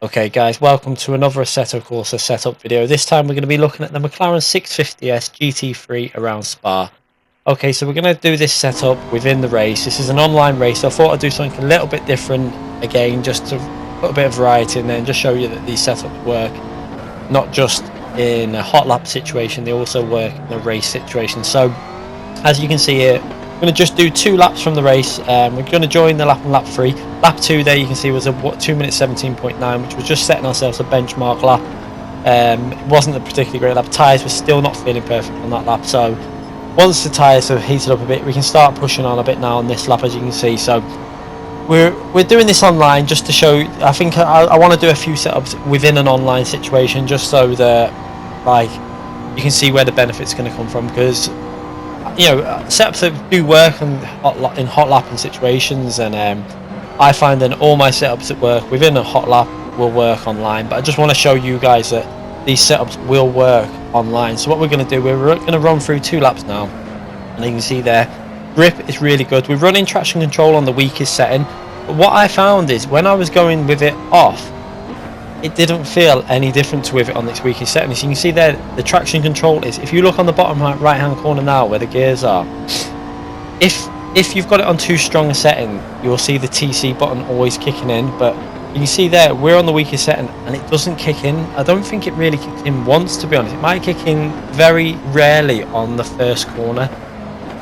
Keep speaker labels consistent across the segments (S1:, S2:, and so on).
S1: Okay guys, welcome to another Assetto Corsa setup video. This time we're going to be looking at the McLaren 650s GT3 around Spa. Okay, so we're going to do this setup within the race. This is an online race, so I thought I'd do something a little bit different again, just to put a bit of variety in there and just show you that these setups work not just in a hot lap situation, they also work in a race situation. So as you can see here, we're going to just do 2 laps from the race. We're going to join the lap on lap 3. Lap 2 there you can see was a 2 minutes 17.9, which was just setting ourselves a benchmark lap. It wasn't a particularly great lap. Tyres were still not feeling perfect on that lap, so once the tyres have heated up a bit, we can start pushing on a bit now on this lap, as you can see. So we're doing this online just to show. I think I want to do a few setups within an online situation, just so that like you can see where the benefits going to come from, because you know, setups that do work in hot lapping situations, and I find that all my setups that work within a hot lap will work online. But I just want to show you guys that these setups will work online. So what we're going to do, we're going to run through 2 laps now, and you can see there, grip is really good. We're running traction control on the weakest setting, but what I found is when I was going with it off, it didn't feel any different with it on its weakest setting. As you can see there, the traction control is, if you look on the bottom right hand corner now where the gears are, if you've got it on too strong a setting, you'll see the TC button always kicking in, but you can see there we're on the weakest setting and it doesn't kick in. I don't think it really kicks in once, to be honest. It might kick in very rarely on the first corner,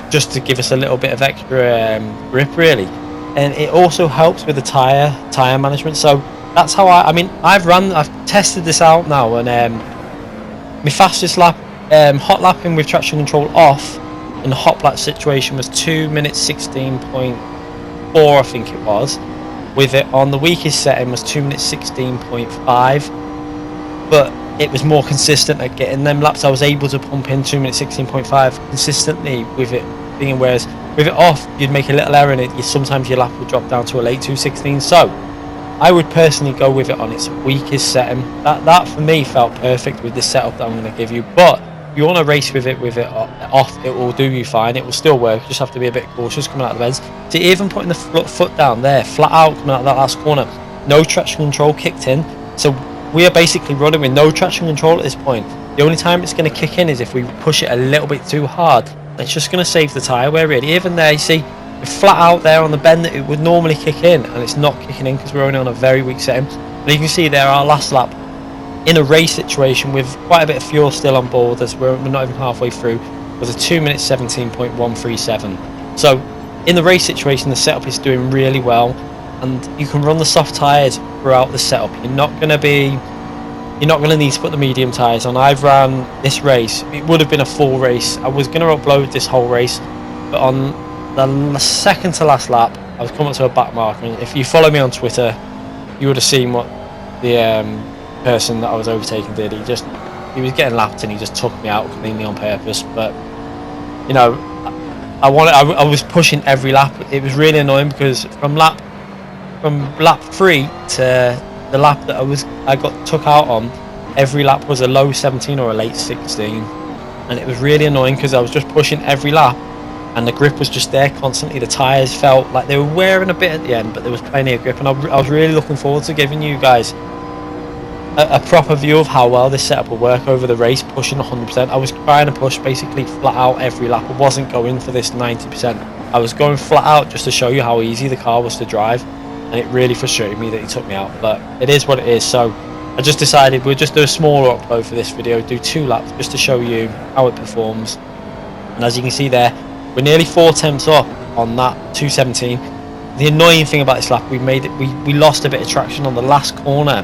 S1: just to give us a little bit of extra grip really. And it also helps with the tire management. So that's how I've tested this out now, and my fastest lap, hot lapping with traction control off in a hot lap situation was 2 minutes 16.4, I think it was. With it on the weakest setting was 2 minutes 16.5, but it was more consistent at getting them laps. I was able to pump in 2 minutes 16.5 consistently with it being, whereas with it off you'd make a little error in it. Sometimes your lap would drop down to a late 2:16. So I would personally go with it on its weakest setting. That for me felt perfect with this setup that I'm going to give you. But if you want to race with it off, it will do you fine. It will still work. You just have to be a bit cautious coming out of the bends. So even putting the foot down there, flat out coming out of that last corner, no traction control kicked in. So we are basically running with no traction control at this point. The only time it's going to kick in is if we push it a little bit too hard. It's just going to save the tyre wear really. Even there, you see, flat out there on the bend that it would normally kick in, and it's not kicking in because we're only on a very weak setting. But you can see there, our last lap in a race situation with quite a bit of fuel still on board, as we're not even halfway through, was a 2 minutes 17.137. So in the race situation, the setup is doing really well, and you can run the soft tyres throughout the setup. You're not going to need to put the medium tyres on. I've ran this race, it would have been a full race. I was going to upload this whole race, but on the second to last lap I was coming up to a back mark, and if you follow me on Twitter you would have seen what the person that I was overtaking did. He was getting lapped and he just took me out cleanly on purpose. But you know, I was pushing every lap. It was really annoying because from lap 3 to the lap that I got took out on, every lap was a low 17 or a late 16, and it was really annoying because I was just pushing every lap and the grip was just there constantly. The tyres felt like they were wearing a bit at the end, but there was plenty of grip, and I was really looking forward to giving you guys a proper view of how well this setup will work over the race, pushing 100%. I was trying to push basically flat out every lap. I wasn't going for this 90%. I was going flat out just to show you how easy the car was to drive, and it really frustrated me that he took me out, but it is what it is. So I just decided we'll just do a smaller upload for this video, do 2 laps just to show you how it performs. And as you can see there, we're nearly 4 tenths up on that 217. The annoying thing about this lap, we lost a bit of traction on the last corner.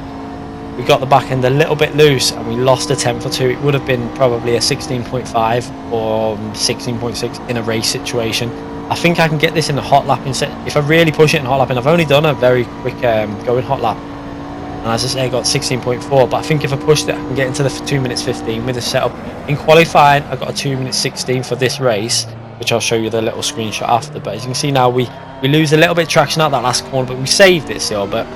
S1: We got the back end a little bit loose and we lost a tenth or two. It would have been probably a 16.5 or 16.6 in a race situation. I think I can get this in a hot lapping set. If I really push it in hot lapping, I've only done a very quick going hot lap, and as I say, I got 16.4, but I think if I pushed it I can get into the 2 minutes 15 with the setup. In qualifying I got a 2 minutes 16 for this race, which I'll show you the little screenshot after. But as you can see now, we lose a little bit of traction out that last corner, but we saved it still. But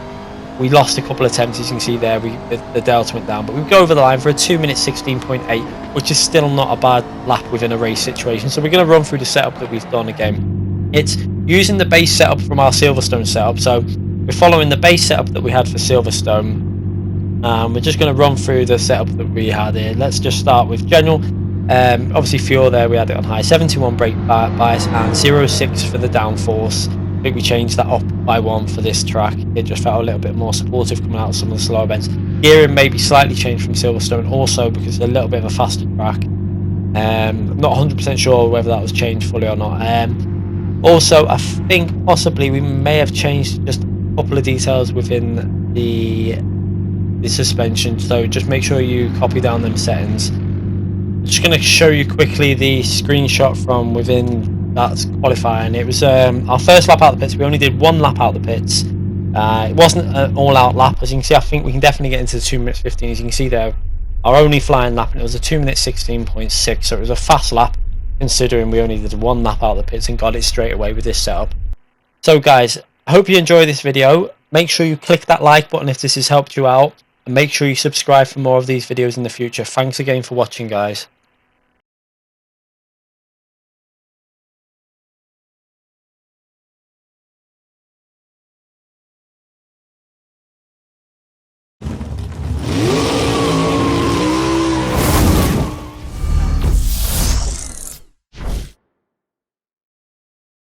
S1: we lost a couple of attempts, as you can see there. The delta went down, but we go over the line for a 2 minutes 16.8, which is still not a bad lap within a race situation. So we're going to run through the setup that we've done again. It's using the base setup from our Silverstone setup. So we're following the base setup that we had for Silverstone, We're just going to run through the setup that we had here. Let's just start with general. Obviously fuel there, we had it on high, 71 brake bias and 0.6 for the downforce. I think we changed that up by 1 for this track. It just felt a little bit more supportive coming out of some of the slower bends. Gearing maybe slightly changed from Silverstone also because it's a little bit of a faster track. I'm not 100% sure whether that was changed fully or not. Also, I think possibly we may have changed just a couple of details within the suspension, so just make sure you copy down them settings. I'm just going to show you quickly the screenshot from within that qualifying. It was our first lap out of the pits. We only did 1 lap out of the pits. It wasn't an all-out lap, as you can see. I think we can definitely get into the 2 minutes 15, as you can see there. Our only flying lap, and it was a 2 minute 16.6, so it was a fast lap considering we only did 1 lap out of the pits and got it straight away with this setup. So guys, I hope you enjoy this video. Make sure you click that like button if this has helped you out, and make sure you subscribe for more of these videos in the future. Thanks again for watching, guys.